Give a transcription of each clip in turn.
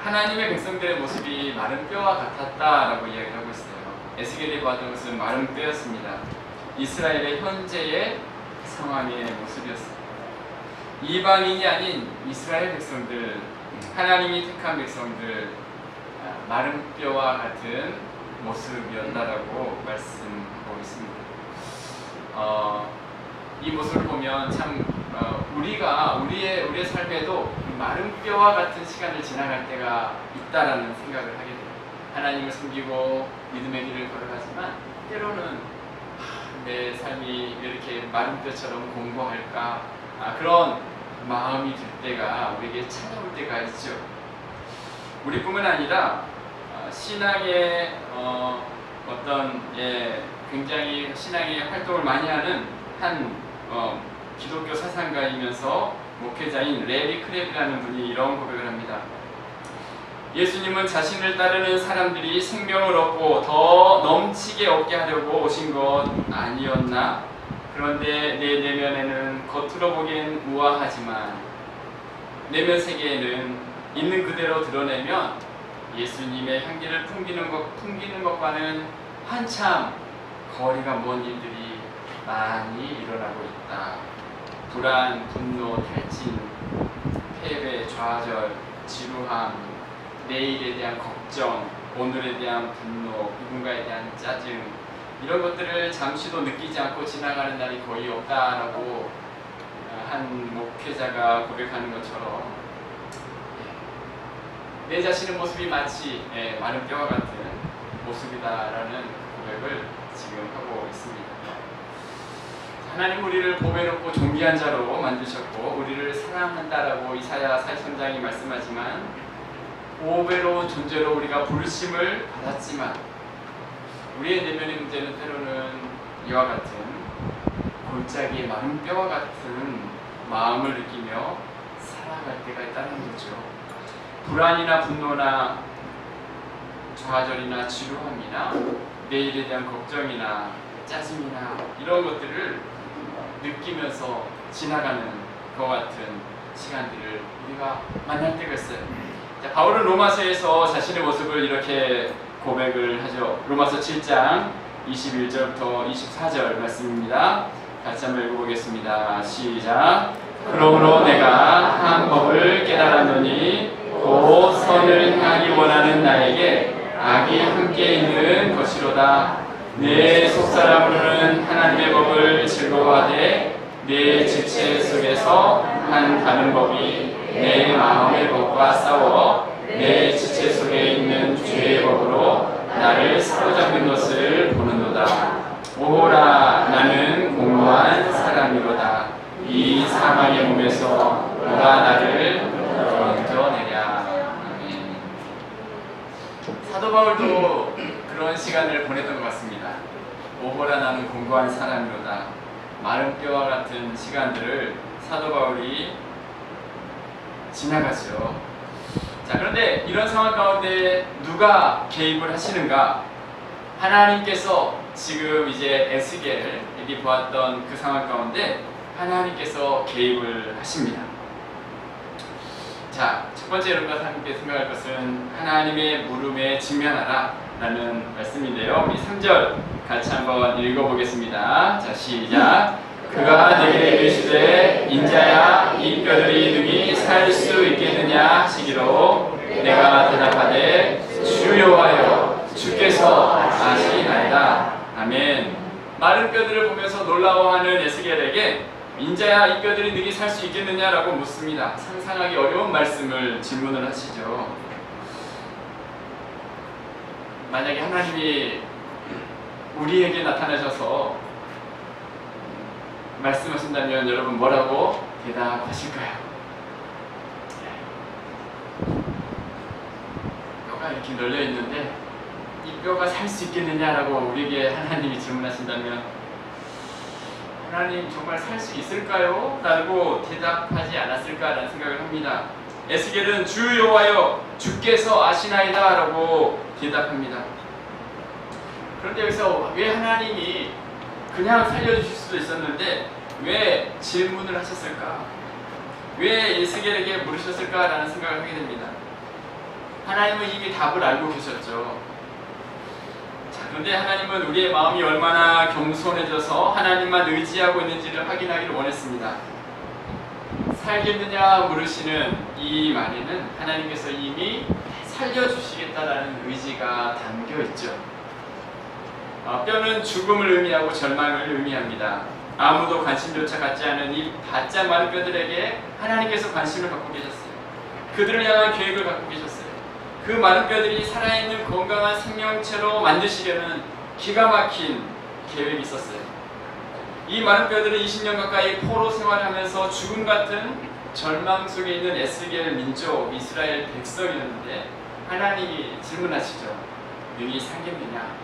하나님의 백성들의 모습이 마른 뼈와 같았다라고 이야기를 하고 있어요. 에스겔이 보았던 것은 마른 뼈였습니다. 이스라엘의 현재의 상황의 모습이었습니다. 이방인이 아닌 이스라엘 백성들, 하나님이 택한 백성들, 마른 뼈와 같은 모습이었다라고 말씀하고 있습니다. 이 모습을 보면 참 우리가 우리의 삶에도 마른 뼈와 같은 시간을 지나갈 때가 있다라는 생각을 하게 돼요. 하나님을 섬기고 믿음의 길을 걸어가지만 때로는 내 삶이 왜 이렇게 마른 뼈처럼 공고할까, 그런 마음이 들 때가 우리에게 찾아올 때가 있죠. 우리뿐만 아니라 신앙의 어떤 굉장히 신앙의 활동을 많이 하는 한 기독교 사상가이면서 목회자인 레리 크랩이라는 분이 이런 고백을 합니다. 예수님은 자신을 따르는 사람들이 생명을 얻고 더 넘치게 얻게 하려고 오신 것 아니었나? 그런데 내 내면에는 겉으로 보기엔 우아하지만 내면 세계에는 있는 그대로 드러내면 예수님의 향기를 풍기는 것과는 한참 거리가 먼 일들이 많이 일어나고 있다. 불안, 분노, 탈진, 패배, 좌절, 지루함, 내일에 대한 걱정, 오늘에 대한 분노, 누군가에 대한 짜증, 이런 것들을 잠시도 느끼지 않고 지나가는 날이 거의 없다라고 한 목회자가 고백하는 것처럼 내 자신의 모습이 마치 마른 뼈와 같은 모습이다라는 고백을 지금 하고 있습니다. 하나님 우리를 보배롭고 존귀한 자로 만드셨고 우리를 사랑한다라고 이사야 43장이 말씀하지만 보배로운 존재로 우리가 부르심을 받았지만 우리의 내면의 문제는 때로는 이와 같은 골짜기의 마른 뼈와 같은 마음을 느끼며 살아갈 때가 있다는 거죠. 불안이나 분노나 좌절이나 지루함이나 내일에 대한 걱정이나 짜증이나 이런 것들을 느끼면서 지나가는 것 같은 시간들을 우리가 만날 때가 있어요. 자, 바울은 로마서에서 자신의 모습을 이렇게 고백을 하죠. 로마서 7장 21절부터 24절 말씀입니다. 같이 한번 읽어보겠습니다. 시작. 그러므로 내가 한 법을 깨달았노니 곧 선을 행하기 원하는 나에게 악이 함께 있는 것이로다. 내 속사람으로는 하나님의 법을 즐거워하되 내 지체 속에서 한 다른 법이 내 마음의 법과 싸워 내 지체 속에 있는 죄의 법으로 나를 사로잡는 것을 보는도다. 오호라, 나는 공고한 사람이로다. 이 사망의 몸에서 누가 나를 건져내랴. 아멘. 사도 바울도 그런 시간을 보냈던 것 같습니다. 오호라, 나는 공고한 사람이로다. 마른 뼈와 같은 시간들을 사도 바울이 지나가죠. 자, 그런데 이런 상황 가운데 누가 개입을 하시는가? 하나님께서 지금 이제 에스겔이 보았던 그 상황 가운데 하나님께서 개입을 하십니다. 자, 첫 번째 여러분과 함께 생각할 것은 하나님의 물음에 직면하라 라는 말씀인데요. 우리 3절 같이 한번 읽어보겠습니다. 자, 시작. 그가 내게 이르시되 인자야 이 뼈들이 능히 살 수 있겠느냐 하시기로 내가 대답하되 주 여호와여 주께서 아시나이다. 아멘. 마른 뼈들을 보면서 놀라워하는 에스겔에게 인자야 이 뼈들이 능히 살 수 있겠느냐라고 묻습니다. 상상하기 어려운 말씀을 질문을 하시죠. 만약에 하나님이 우리에게 나타나셔서 말씀하신다면 여러분 뭐라고 대답하실까요? 뼈가 이렇게 널려 있는데 이 뼈가 살 수 있겠느냐라고 우리에게 하나님이 질문하신다면 하나님 정말 살 수 있을까요? 라고 대답하지 않았을까라는 생각을 합니다. 에스겔은 주 여호와여 주께서 아시나이다 라고 대답합니다. 그런데 여기서 왜 하나님이 그냥 살려주실 수도 있었는데 왜 질문을 하셨을까? 왜 에스겔에게 물으셨을까라는 생각을 하게 됩니다. 하나님은 이미 답을 알고 계셨죠. 자, 그런데 하나님은 우리의 마음이 얼마나 겸손해져서 하나님만 의지하고 있는지를 확인하기를 원했습니다. 살겠느냐 물으시는 이 말에는 하나님께서 이미 살려주시겠다라는 의지가 담겨 있죠. 뼈는 죽음을 의미하고 절망을 의미합니다. 아무도 관심조차 갖지 않은 이 바짝 마른 뼈들에게 하나님께서 관심을 갖고 계셨어요. 그들을 향한 계획을 갖고 계셨어요. 그 마른 뼈들이 살아있는 건강한 생명체로 만드시려는 기가 막힌 계획이 있었어요. 이 마른 뼈들은 20년 가까이 포로 생활하면서 죽음 같은 절망 속에 있는 에스겔 민족 이스라엘 백성이었는데 하나님이 질문하시죠. 능히 살겠느냐?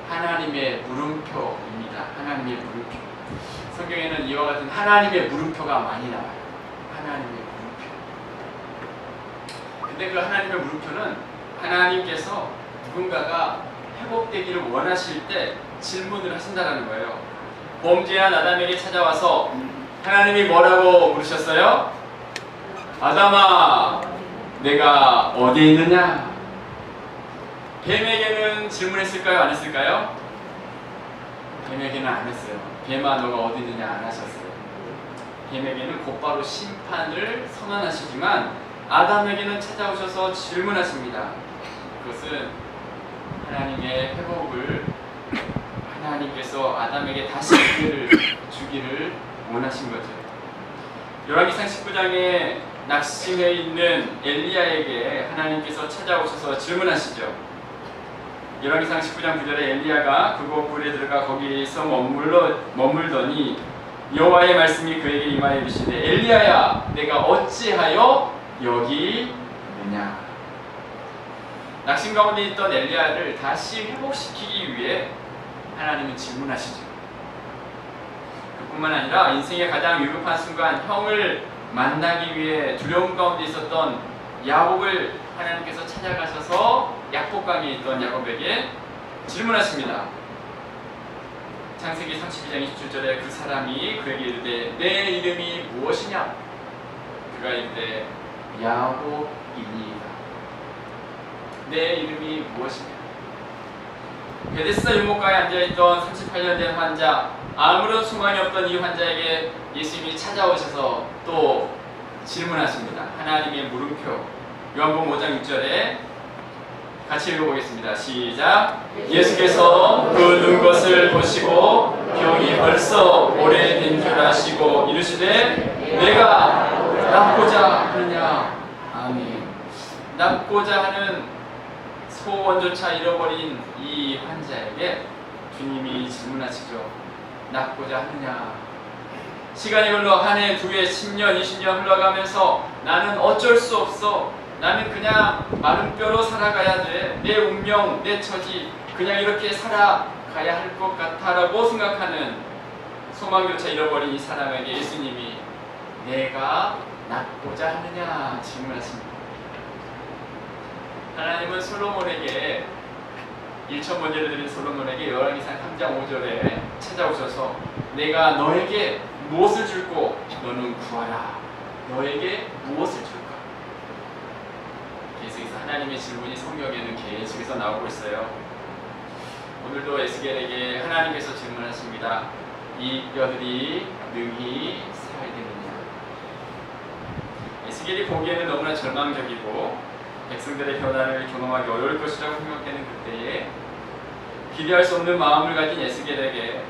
하나님의 물음표입니다. 하나님의 물음표. 성경에는 이와 같은 하나님의 물음표가 많이 나와요. 하나님의 물음표. 근데 그 하나님의 물음표는 하나님께서 누군가가 회복되기를 원하실 때 질문을 하신다는 거예요. 범죄한 아담에게 찾아와서 하나님이 뭐라고 물으셨어요? 아담아, 내가 어디에 있느냐? 뱀에게는 질문했을까요? 안 했을까요? 뱀에게는 안 했어요. 뱀아, 너가 어디 있느냐? 안 하셨어요. 뱀에게는 곧바로 심판을 선언하시지만 아담에게는 찾아오셔서 질문하십니다. 그것은 하나님의 회복을 하나님께서 아담에게 다시 기회를 주기를 원하신 거죠. 열왕기상 19장에 낙심해 있는 엘리야에게 하나님께서 찾아오셔서 질문하시죠. 열왕기상 19장 9절에 엘리야가 그곳 굴에 들어가 거기서 머물더니 여호와의 말씀이 그에게 임하여 이르시되 엘리야야, 내가 어찌하여 여기 있느냐? 낙심 가운데 있던 엘리야를 다시 회복시키기 위해 하나님은 질문하시죠. 그뿐만 아니라 인생의 가장 위급한 순간 형을 만나기 위해 두려움 가운데 있었던 야곱을 하나님께서 찾아가셔서 약복강에 있던 야곱에게 질문하십니다. 창세기 32장 27절에 그 사람이 그에게 이르되 내 이름이 무엇이냐? 그가 이르되 야곱이니이다. 내 이름이 무엇이냐? 베데스다 유목가에 앉아있던 38년 된 환자, 아무런 소망이 없던 이 환자에게 예수님이 찾아오셔서 또 질문하십니다. 하나님의 물음표. 요한복음 5장 6절에 같이 읽어보겠습니다. 시작. 예수께서 그 눈 것을 보시고 병이 벌써 오래된 줄 아시고 이르시되 내가 낫고자 하느냐? 아멘. 낫고자 하는 소원조차 잃어버린 이 환자에게 주님이 질문하시죠. 낫고자 하느냐? 시간이 흘러 한 해, 두 해, 10년, 20년 흘러가면서 나는 어쩔 수 없어. 나는 그냥 마른 뼈로 살아가야 돼. 내 운명, 내 처지 그냥 이렇게 살아가야 할 것 같아라고 생각하는 소망조차 잃어버린 이 사람에게 예수님이 내가 낫고자 하느냐 질문하십니다. 하나님은 솔로몬에게 1,000번제를 드린 솔로몬에게 열왕기상 3장 5절에 찾아오셔서 내가 너에게 무엇을 줄고 너는 구하라. 너에게 무엇을 줄까? 계속해서 하나님의 질문이 성경에는 계속해서 나오고 있어요. 오늘도 에스겔에게 하나님께서 질문하십니다. 이 뼈들이 능히 살겠느냐? 에스겔이 보기에는 너무나 절망적이고 백성들의 변화를 경험하기 어려울 것이라고 생각되는 그때에 기대할 수 없는 마음을 가진 에스겔에게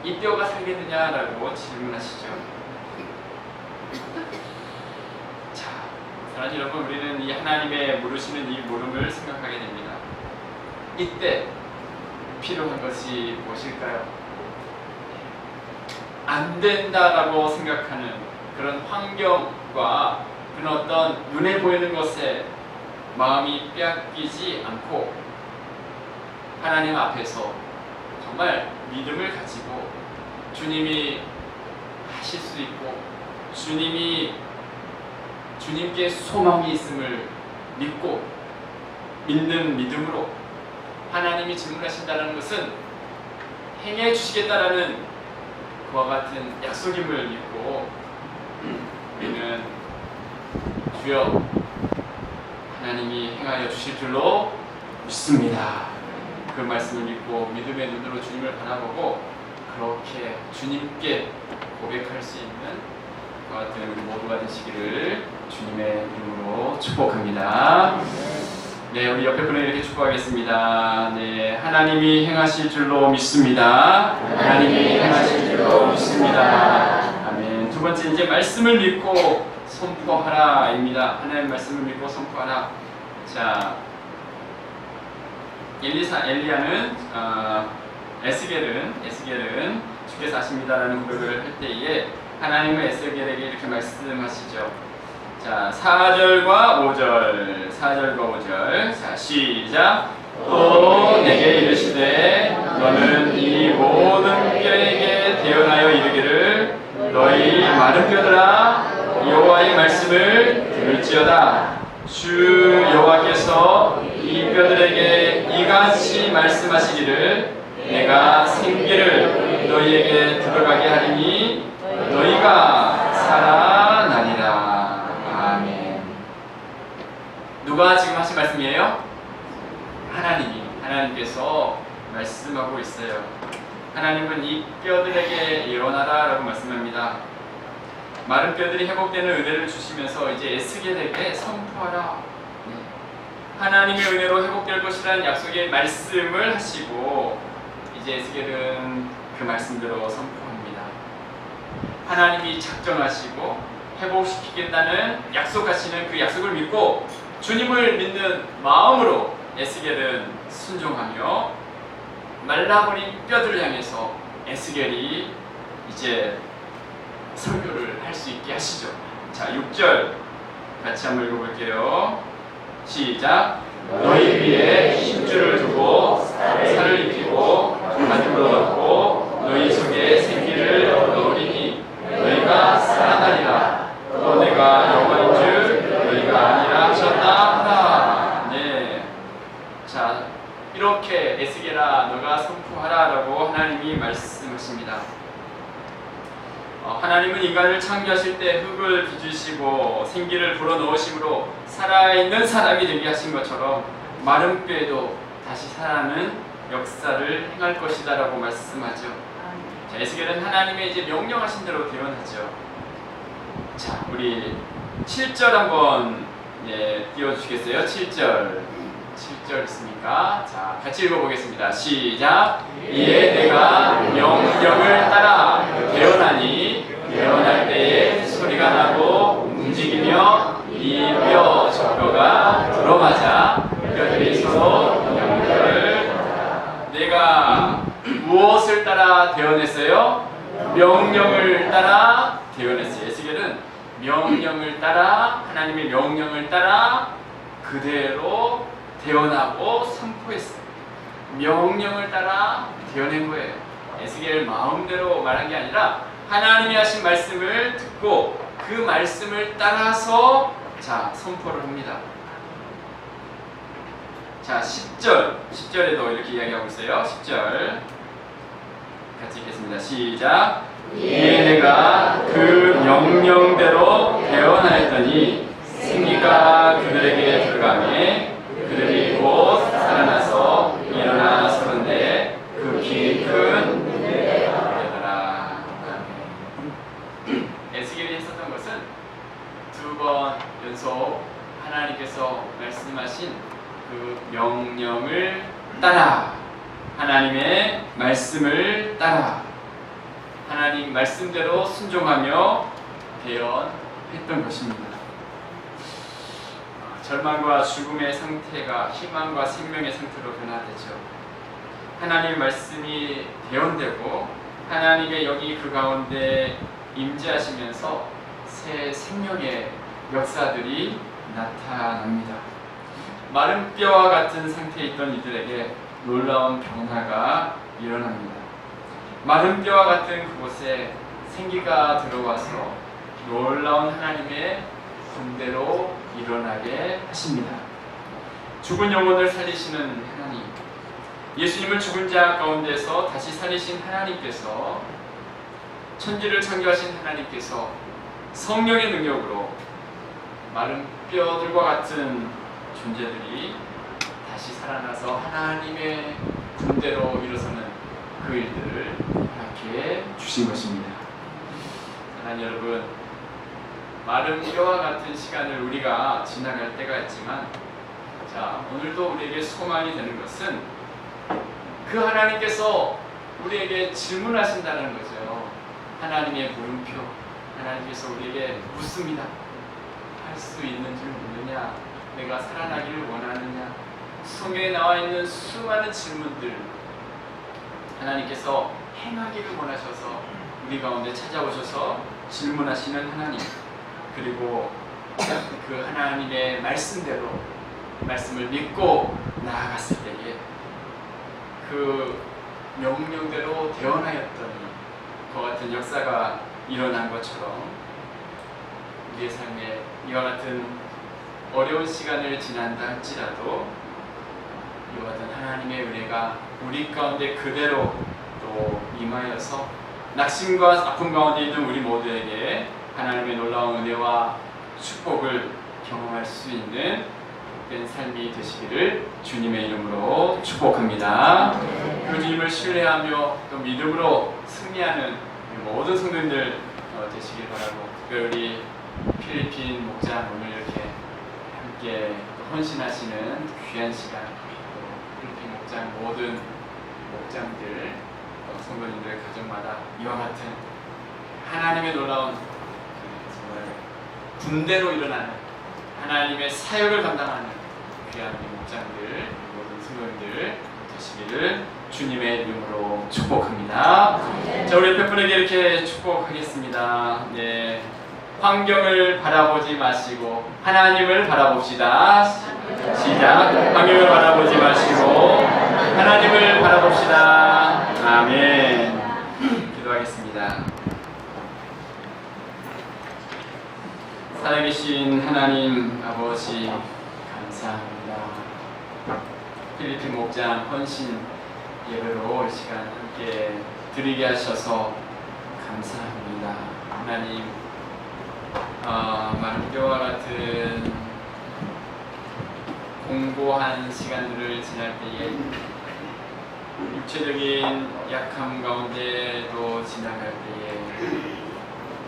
이 뼈가 살겠느냐라고 질문하시죠. 자, 사랑하는 여러분, 우리는 이 하나님의 물으시는 이 물음을 생각하게 됩니다. 이때 필요한 것이 무엇일까요? 안 된다라고 생각하는 그런 환경과 그런 어떤 눈에 보이는 것에 마음이 빼앗기지 않고 하나님 앞에서 정말 믿음을 가지고 주님이 하실 수 있고 주님께 소망이 있음을 믿고 믿는 믿음으로 하나님이 질문하신다는 것은 행해 주시겠다라는 그와 같은 약속임을 믿고 우리는 주여 하나님이 행하여 주실 줄로 믿습니다. 그 말씀을 믿고 믿음의 눈으로 주님을 바라보고 그렇게 주님께 고백할 수 있는 것 같은 우리 모두가 되시기를 주님의 이름으로 축복합니다. 네, 우리 옆에 분을 이렇게 축복하겠습니다. 네, 하나님이 행하실 줄로 믿습니다. 하나님이 행하실 줄로 믿습니다. 아멘. 두 번째, 이제 말씀을 믿고 선포하라입니다. 하나님의 말씀을 믿고 선포하라. 자, 엘리야는 에스겔은 주께서 하십니다라는 고백을 할 때에 하나님은 에스겔에게 이렇게 말씀하시죠. 자, 4절과 5절. 자, 시작. 또 내게 이르시되 너는 이 모든 뼈에게 대언하여 이르기를 너희 마른 뼈들아 여호와의 말씀을 들을지어다. 주 여호와께서 이 뼈들에게 이같이 말씀하시기를 내가 생기를 너희에게 들어가게 하리니 너희가 살아나리라. 아멘. 누가 지금 하신 말씀이에요? 하나님께서 말씀하고 있어요. 하나님은 이 뼈들에게 일어나라 라고 말씀합니다. 마른 뼈들이 회복되는 은혜를 주시면서 이제 에스겔에게 선포하라. 하나님의 은혜로 회복될 것이라는 약속의 말씀을 하시고 이제 에스겔은 그 말씀대로 선포합니다. 하나님이 작정하시고 회복시키겠다는 약속하시는 그 약속을 믿고 주님을 믿는 마음으로 에스겔은 순종하며 말라버린 뼈들을 향해서 에스겔이 이제 설교를 할 수 있게 하시죠. 자, 6절 같이 한번 읽어볼게요. 시작. 너희 위에 힘줄을 두고 살을 입히고 가죽을 얻고 너희 속에 생기를 얻으리니 너희가 살아나리라. 또 내가 여호와인 줄 너희가 아니라 하셨다 하라. 네. 자, 이렇게 에스겔아 너가 선포하라라고 하나님이 말씀하십니다. 하나님은 인간을 창조하실 때 흙을 빚으시고 생기를 불어넣으심으로 살아있는 사람이 되게 하신 것처럼 마른 뼈에도 다시 살아나는 역사를 행할 것이다 라고 말씀하죠. 자, 에스겔은 하나님의 이제 명령하신 대로 대언하죠. 자, 우리 7절 한번 띄워주시겠어요? 7절 있습니까? 자, 같이 읽어보겠습니다. 시작. 이에 내가 명령을 따라 대언하니 대언할 때에 소리가 나고 움직이며 이 뼈 저 뼈가 들어맞아 뼈들이 서로 연결을. 내가 무엇을 따라 대언했어요? 명령을 따라 대언했어요. 에스겔은 명령을 따라 하나님의 명령을 따라 그대로 대언하고 선포했어요. 명령을 따라 대언한 거예요. 에스겔 마음대로 말한 게 아니라 하나님이 하신 말씀을 듣고 그 말씀을 따라서 선포를 합니다. 자, 10절에도 이렇게 이야기하고 있어요. 10절 같이 읽겠습니다. 시작. 이에 내가 그 명령대로 대언하였더니 생기가 그들에게 들어가매 그들이 곧 살아나서 일어나 서는데 그 키 큰 눈을 되더라. 에스겔이 했었던 것은 두 번 연속 하나님께서 말씀하신 그 명령을 따라 하나님의 말씀을 따라 하나님 말씀대로 순종하며 대언했던 것입니다. 절망과 죽음의 상태가 희망과 생명의 상태로 변화되죠. 하나님의 말씀이 대언되고 하나님의 영이 그 가운데 임재하시면서 새 생명의 역사들이 나타납니다. 마른 뼈와 같은 상태에 있던 이들에게 놀라운 변화가 일어납니다. 마른 뼈와 같은 그곳에 생기가 들어와서 놀라운 하나님의 군대로 일어나게 하십니다. 죽은 영혼을 살리시는 하나님, 예수님을 죽은 자 가운데서 다시 살리신 하나님께서, 천지를 창조하신 하나님께서 성령의 능력으로 마른 뼈들과 같은 존재들이 다시 살아나서 하나님의 군대로 일어서는 그 일들을 허락해 주신 것입니다. 사랑하는 여러분, 마른 뼈와 같은 시간을 우리가 지나갈 때가 있지만, 자, 오늘도 우리에게 소망이 되는 것은 그 하나님께서 우리에게 질문하신다는 거죠. 하나님의 물음표, 하나님께서 우리에게 묻습니다. 할 수 있는 줄 믿느냐? 내가 살아나기를 원하느냐? 성경에 나와 있는 수많은 질문들, 하나님께서 행하기를 원하셔서 우리 가운데 찾아오셔서 질문하시는 하나님, 그리고 그 하나님의 말씀대로 말씀을 믿고 나아갔을 때에 그 명령대로 대언하였더니 그와 같은 역사가 일어난 것처럼 우리의 삶에 이와 같은 어려운 시간을 지난다 할지라도 이와 같은 하나님의 은혜가 우리 가운데 그대로 또 임하여서 낙심과 아픔 가운데 있는 우리 모두에게 하나님의 놀라운 은혜와 축복을 경험할 수 있는 복된 삶이 되시기를 주님의 이름으로 축복합니다. 그 주님을 신뢰하며 또 믿음으로 승리하는 모든 성도님들 되시길 바라고, 특별히 필리핀 목장 오늘 이렇게 함께 헌신하시는 귀한 시간, 필리핀 목장 모든 목장들, 성도님들 가정마다 이와 같은 하나님의 놀라운 군대로 일어나는 하나님의 사역을 감당하는 귀한 목장들, 모든 성도님들 되시기를 주님의 이름으로 축복합니다. 자, 우리 팬분에게 이렇게 축복하겠습니다. 네, 환경을 바라보지 마시고 하나님을 바라봅시다. 시작. 환경을 바라보지 마시고 하나님을 바라봅시다. 아멘. 기도하겠습니다. 살아계신 하나님 아버지, 감사합니다. 필리핀 목장 헌신 예배로 이 시간 함께 드리게 하셔서 감사합니다. 하나님, 마른 뼈와 같은 공고한 시간들을 지날 때에 육체적인 약함 가운데도 지나갈 때에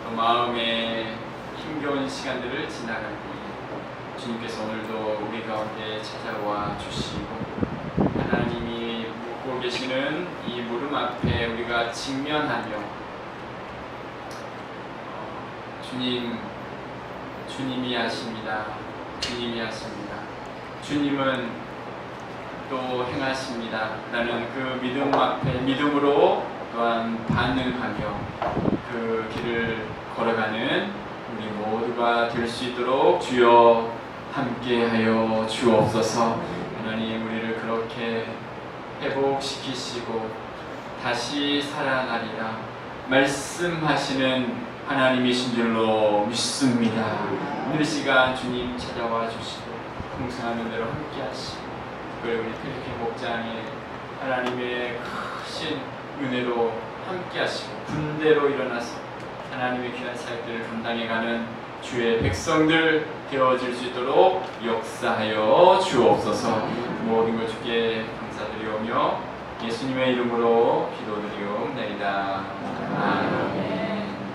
또 마음의 힘겨운 시간들을 지나갈 때에 주님께서 오늘도 우리 가운데 찾아와 주시고, 하나님이 묻고 계시는 이 물음 앞에 우리가 직면하며 주님이 하십니다. 주님이 하십니다. 주님은 또 행하십니다. 라는 그 믿음 앞에 믿음으로 또한 반응하며 그 길을 걸어가는 우리 모두가 될 수 있도록 주여 함께하여 주옵소서. 하나님, 우리를 그렇게 회복시키시고 다시 살아나리라 말씀하시는 하나님이신 줄로 믿습니다. 오늘 시간 주님 찾아와 주시고 풍성한 은혜로 함께 하시고, 특별히 우리 필리핀 목장에 하나님의 크신 은혜로 함께 하시고 군대로 일어나서 하나님의 귀한 사역들을 감당해가는 주의 백성들 되어질 수 있도록 역사하여 주옵소서. 모든 걸 주께 감사드리오며 예수님의 이름으로 기도드리옵나이다. 아멘.